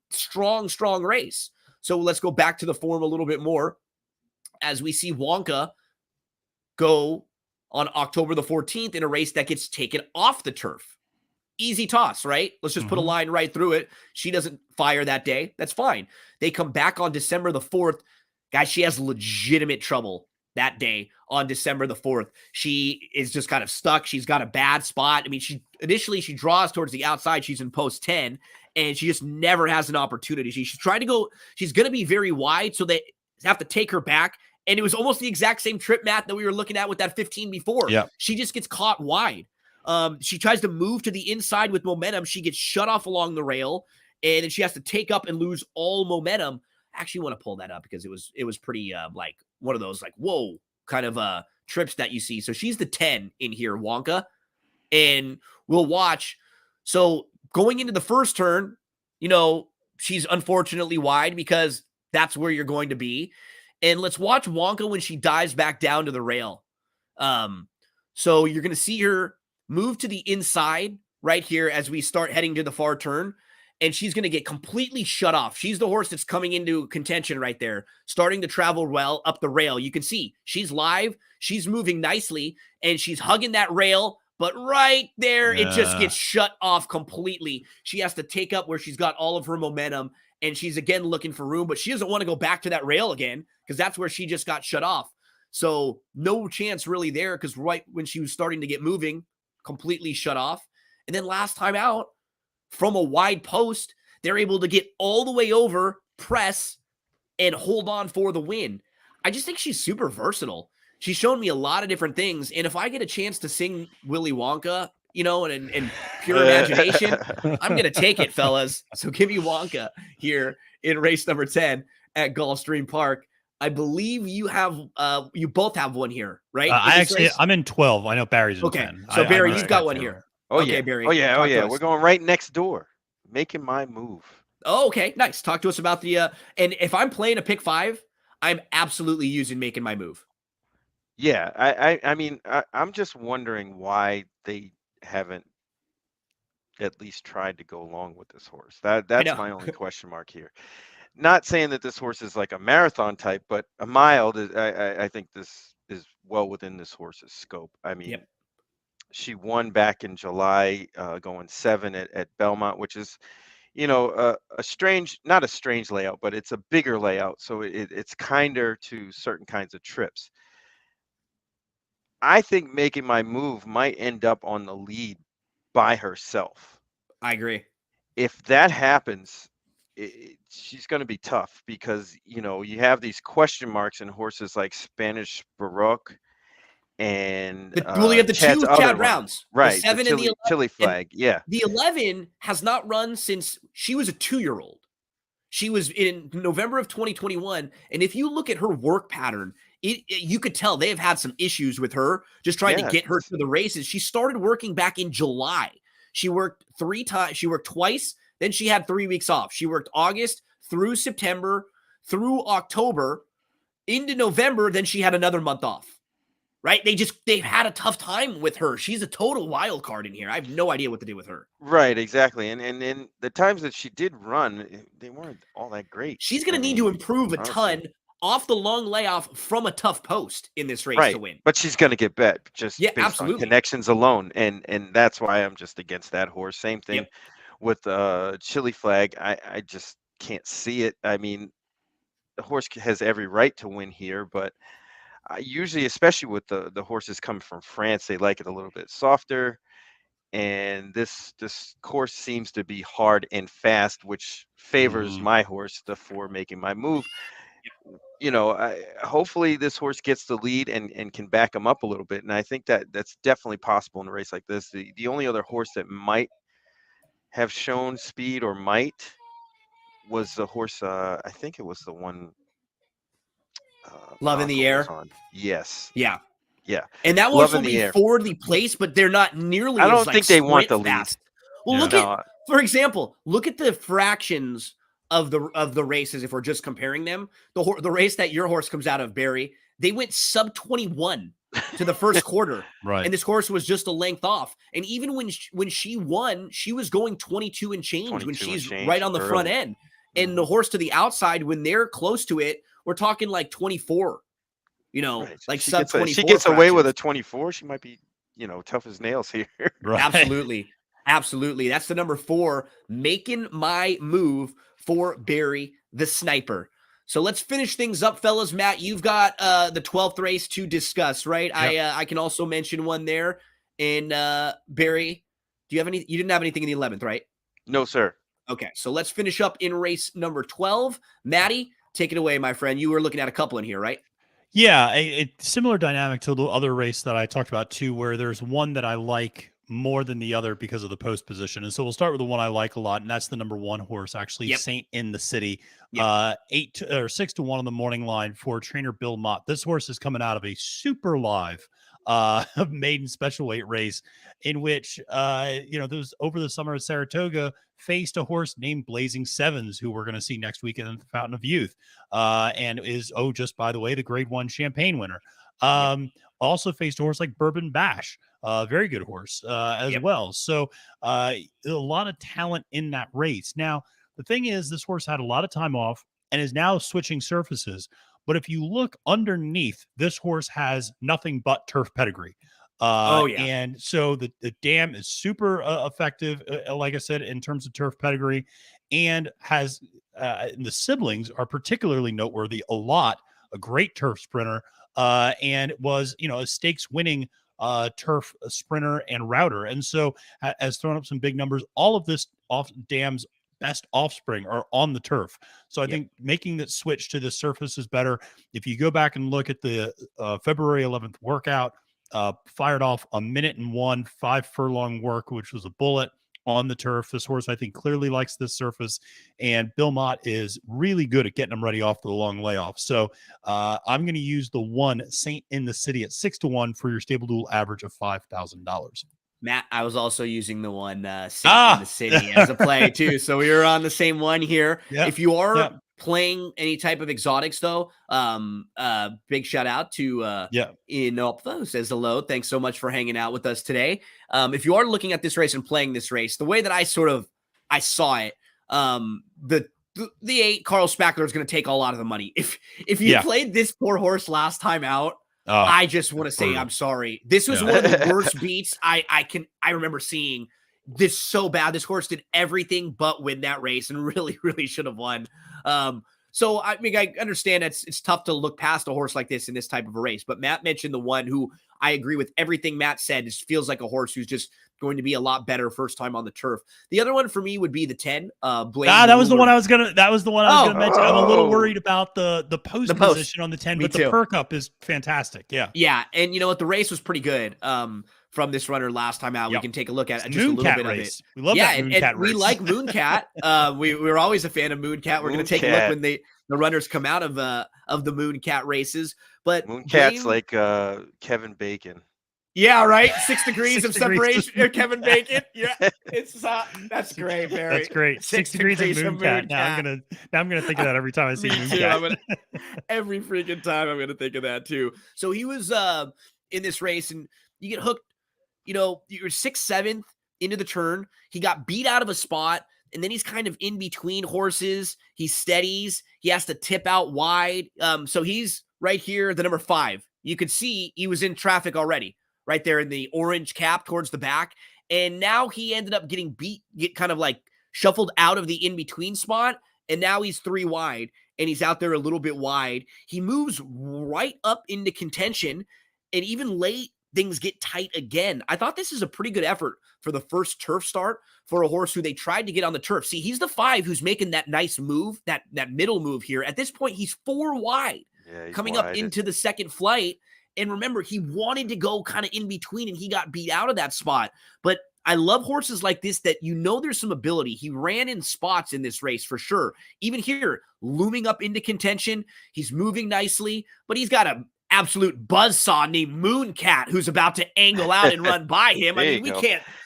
Strong race. So let's go back to the form a little bit more as we see Wonka go on October the 14th in a race that gets taken off the turf. Easy toss, right? Let's just put a line right through it. She doesn't fire that day. That's fine. They come back on December the 4th. Guys, she has legitimate trouble that day on December the 4th. She is just kind of stuck. She's got a bad spot. I mean, she draws towards the outside. She's in post 10, and she just never has an opportunity. She's trying to go. She's going to be very wide, so they have to take her back. And it was almost the exact same trip, Matt, that we were looking at with that 15 before. Yeah. She just gets caught wide. She tries to move to the inside with momentum. She gets shut off along the rail, and then she has to take up and lose all momentum. I actually want to pull that up because it was pretty like one of those like whoa kind of trips that you see. So she's the 10 in here, Wonka, and we'll watch. So going into the first turn, she's unfortunately wide because that's where you're going to be. And let's watch Wonka when she dives back down to the rail. So you're going to see her move to the inside right here as we start heading to the far turn, and she's going to get completely shut off. She's the horse that's coming into contention right there, starting to travel well up the rail. You can see she's live, she's moving nicely, and she's hugging that rail, but right there, it just gets shut off completely. She has to take up where she's got all of her momentum, and she's again looking for room, but she doesn't want to go back to that rail again because that's where she just got shut off. So no chance really there because right when she was starting to get moving, completely shut off. And then last time out, from a wide post, they're able to get all the way over, press, and hold on for the win. I just think she's super versatile. She's shown me a lot of different things. And if I get a chance to sing Willy Wonka, and pure imagination, I'm going to take it, fellas. So give me Wonka here in race number 10 at Gulfstream Park. I believe you both have one here, right? I'm in 12. I know Barry's in 10. So Barry, you've got one here. Oh, okay, yeah. Barry. Oh, yeah. We're going right next door. Making my move. Oh, okay. Nice. Talk to us about the and if I'm playing a pick 5, I'm absolutely using Making My Move. Yeah. I'm just wondering why they haven't at least tried to go along with this horse. That's my only question mark here. Not saying that this horse is like a marathon type, but a mile, I think this is well within this horse's scope. I mean, she won back in July, going 7 at Belmont, which is, not a strange layout, but it's a bigger layout. So it's kinder to certain kinds of trips. I think Making My Move might end up on the lead by herself. I agree. If that happens, she's going to be tough because, you have these question marks in horses like Spanish Baroque and you have the two Chad Browns, right? The 7 the and the 11. Chili Flag, yeah. The 11 has not run since she was a 2-year-old. She was in November of 2021, and if you look at her work pattern, you could tell they have had some issues with her just trying to get her to the races. She started working back in July. She worked 3 times. She worked twice. Then she had 3 weeks off. She worked August through September, through October, into November. Then she had another month off, right? They've had a tough time with her. She's a total wild card in here. I have no idea what to do with her. Right, exactly. And in the times that she did run, they weren't all that great. She's going to need to improve a ton off the long layoff from a tough post in this race to win. But she's going to get bet just based absolutely. on connections alone. And that's why I'm just against that horse. Same thing with Chili Flag. I just can't see it. I mean, the horse has every right to win here, but usually, especially with the horses coming from France, they like it a little bit softer. And this course seems to be hard and fast, which favors my horse, the 4 Making My Move. Hopefully this horse gets the lead and can back him up a little bit. And I think that's definitely possible in a race like this. The only other horse that might have shown speed was the horse. I think it was the one. Love in the Air. Yes. Yeah. Yeah. And that one will be forwardly placed, but they're not nearly I don't think they want the lead. Fast. Well, look at, for example, look at the fractions of the races if we're just comparing them. The race that your horse comes out of, Barry, they went sub 21 to the first quarter. Right. And this horse was just a length off. And even when she won, she was going 22 and change when she's right on the front end. And the horse to the outside, when they're close to it, we're talking like 24, like sub 24. She gets away with a 24. She might be, tough as nails here. Right. Absolutely. That's the number 4, making my move for Barry the Sniper. So let's finish things up, fellas. Matt, you've got the 12th race to discuss, right? Yep. I can also mention one there. And Barry, do you have any? You didn't have anything in the 11th, right? No, sir. Okay, so let's finish up in race number 12. Matty, take it away, my friend. You were looking at a couple in here, right? Yeah, a similar dynamic to the other race that I talked about too, where there's one that I like more than the other because of the post position. And so we'll start with the one I like a lot, and that's the number 1 horse, actually, Saint in the City. 6 to 1 on the morning line for trainer Bill Mott. This horse is coming out of a super live maiden special weight race in which those over the summer at Saratoga faced a horse named Blazing Sevens, who we're going to see next weekend at the Fountain of Youth, and is just by the way the Grade 1 Champagne winner. Also faced a horse like Bourbon Bash, very good horse as well. So a lot of talent in that race. Now the thing is, this horse had a lot of time off and is now switching surfaces. But if you look underneath, this horse has nothing but turf pedigree. And so the dam is super effective, like I said, in terms of turf pedigree, and has the siblings are particularly noteworthy. A great turf sprinter, and was, a stakes winning turf sprinter and router. And so has thrown up some big numbers. All of this off dam's best offspring are on the turf. So I think making that switch to the surface is better. If you go back and look at the February 11th workout, fired off a 1:01, 5 furlong work, which was a bullet on the turf. This horse, I think, clearly likes this surface, and Bill Mott is really good at getting them ready off the long layoff. So I'm going to use the 1 Saint in the City at 6 to 1 for your StableDuel average of $5,000. Matt, I was also using the 1 Saint in the City as a play too. So we were on the same one here. Yep. If you are playing any type of exotics though, big shout out to Inoptho says hello. Thanks so much for hanging out with us today. If you are looking at this race and playing this race, the way that I saw it, the 8 Carl Spackler is going to take a lot of the money. If you played this poor horse last time out, I just want to say I'm sorry. This was one of the worst beats I remember seeing. This so bad. This horse did everything but win that race and really, really should have won. So I mean, I understand it's tough to look past a horse like this in this type of a race. But Matt mentioned the one who I agree with everything Matt said. It feels like a horse who's just going to be a lot better first time on the turf. The other one for me would be the 10. That was the one I was gonna mention. I'm a little worried about the post position on the 10, but the perk up is fantastic. Yeah. And you know what? The race was pretty good. From this runner last time out, we can take a look at just a little bit race. of it. We love that Mooncat race. We like Mooncat. We're always a fan of Mooncat. We're going to take a look when the runners come out of the Mooncat races. But Mooncat's like Kevin Bacon. Yeah, right. 6 degrees of separation. Kevin Bacon. Yeah, it's that's great, Barry. That's great. 6 degrees of Mooncat. Now I'm gonna think of that every time I see Mooncat. Every freaking time I'm gonna think of that too. So he was in this race, and you get hooked. You're 6th, 7th into the turn. He got beat out of a spot, and then he's kind of in between horses. He steadies. He has to tip out wide. So he's right here, the number 5. You could see he was in traffic already, right there in the orange cap towards the back. And now he ended up getting get kind of like shuffled out of the in-between spot, and now he's 3 wide, and he's out there a little bit wide. He moves right up into contention, and even late, things get tight again. I thought this is a pretty good effort for the first turf start for a horse who they tried to get on the turf. See, he's the 5 who's making that nice move, that middle move here. At this point, he's 4 wide, coming up into the second flight. And remember, he wanted to go kind of in between, and he got beat out of that spot. But I love horses like this that there's some ability. He ran in spots in this race for sure. Even here, looming up into contention. He's moving nicely, but he's got a absolute buzzsaw named Mooncat who's about to angle out and run by him. I mean,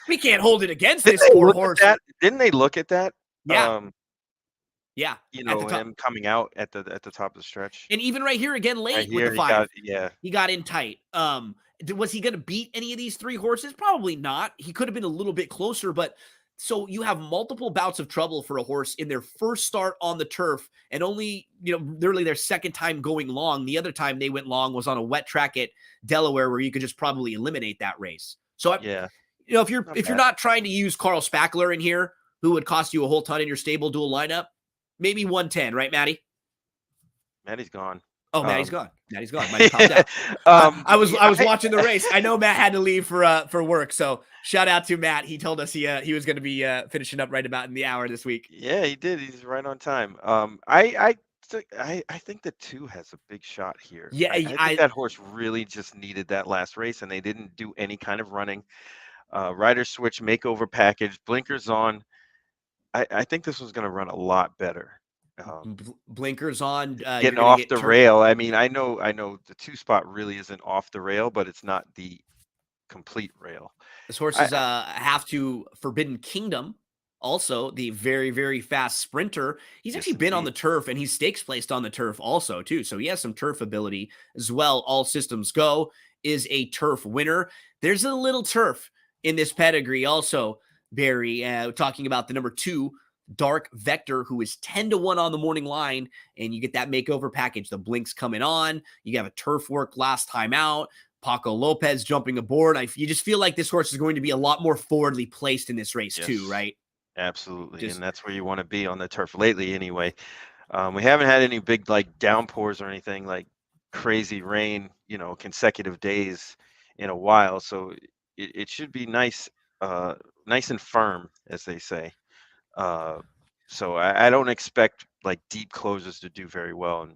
we can't hold it against this poor horse. Didn't they look at that? Yeah. Him coming out at the top of the stretch. And even right here again late with the 5. He got in tight. Was he going to beat any of these 3 horses? Probably not. He could have been a little bit closer, but so you have multiple bouts of trouble for a horse in their first start on the turf, and only, literally their second time going long. The other time they went long was on a wet track at Delaware, where you could just probably eliminate that race. So yeah, if you're not trying to use Carl Spackler in here, who would cost you a whole ton in your StableDuel lineup, maybe 110, right, Maddie? Maddie's gone. Oh, Maddie's gone. Maddie's gone. Maddie popped out. I was watching the race. I know Matt had to leave for work, so shout out to Matt. He told us he was going to be finishing up right about in the hour this week. Yeah, he did. He's right on time. I think the 2 has a big shot here. Yeah, I think that horse really just needed that last race, and they didn't do any kind of running. Rider switch, makeover package, blinkers on. I think this was going to run a lot better. Blinkers on, getting off the rail. I mean, I know the 2 spot really isn't off the rail, but it's not the complete rail. This horse is half to Forbidden Kingdom, also the very, very fast sprinter. He's actually been on the turf, and he's stakes placed on the turf also too, so he has some turf ability as well. All Systems Go is a turf winner. There's a little turf in this pedigree also, Barry, talking about the number 2 Dark Vector, who is 10-1 on the morning line, and you get that makeover package. The blinks coming on. You have a turf work last time out. Paco Lopez jumping aboard. You just feel like this horse is going to be a lot more forwardly placed in this race too, right? Absolutely, and that's where you want to be on the turf lately anyway. We haven't had any big downpours or anything like crazy rain, consecutive days in a while, so it should be nice and firm, as they say. So I don't expect deep closers to do very well. And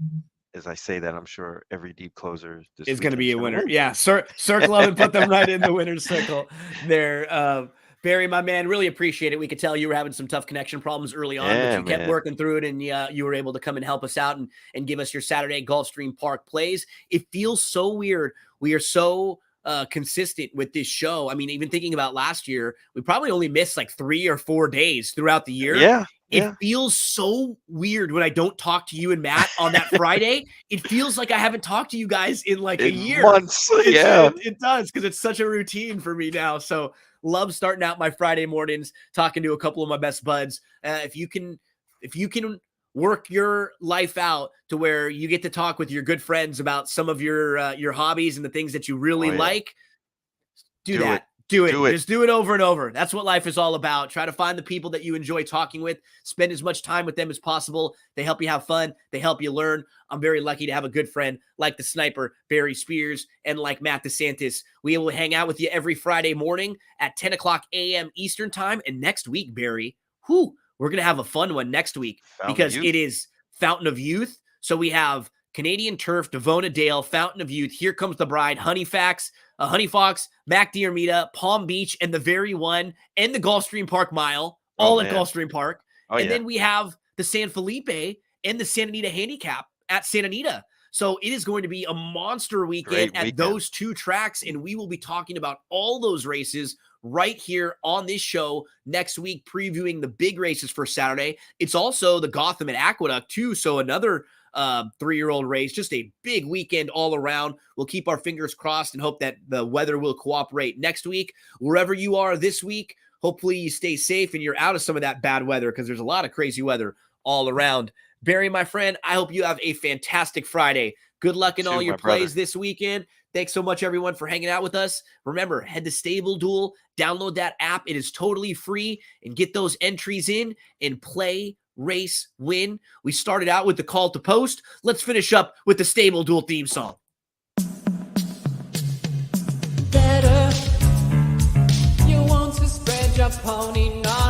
as I say that, I'm sure every deep closer is going to be a winner. Yeah. Circle them and put them right in the winner's circle there. Barry, my man, really appreciate it. We could tell you were having some tough connection problems early on, but you kept working through it, and you were able to come and help us out and give us your Saturday Gulfstream Park plays. It feels so weird. We are so consistent with this show. I mean, even thinking about last year, we probably only missed 3 or 4 days throughout the year. Yeah. It feels so weird when I don't talk to you and Matt on that Friday. It feels like I haven't talked to you guys in a year. Months. It does, because it's such a routine for me now. So love starting out my Friday mornings talking to a couple of my best buds. If you can work your life out to where you get to talk with your good friends about some of your hobbies and the things that you really like, do that. Do it. Just do it over and over. That's what life is all about. Try to find the people that you enjoy talking with. Spend as much time with them as possible. They help you have fun. They help you learn. I'm very lucky to have a good friend like the sniper, Barry Spears, and like Matt DeSantis. We will hang out with you every Friday morning at 10 o'clock a.m. Eastern time. And next week, Barry, we're going to have a fun one next week because it is Fountain of Youth. So we have Canadian Turf, Devona Dale, Fountain of Youth, Here Comes the Bride, Honey Fox, Mac Diarmida, Palm Beach, and the very one, and the Gulfstream Park Mile, all at Gulfstream Park. Then we have the San Felipe and the Santa Anita Handicap at Santa Anita. So it is going to be a monster weekend at those 2 tracks, and we will be talking about all those races right here on this show next week, previewing the big races for Saturday. It's also the Gotham and Aqueduct too, so another 3-year-old race, just a big weekend all around. We'll keep our fingers crossed and hope that the weather will cooperate next week. Wherever you are this week, hopefully you stay safe and you're out of some of that bad weather, because there's a lot of crazy weather all around. Barry, my friend, I hope you have a fantastic Friday. Good luck in all your plays this weekend. Thanks so much, everyone, for hanging out with us. Remember, head to StableDuel, download that app. It is totally free, and get those entries in and play, race, win. We started out with the call to post. Let's finish up with the StableDuel theme song. Better, you want to spread your pony, not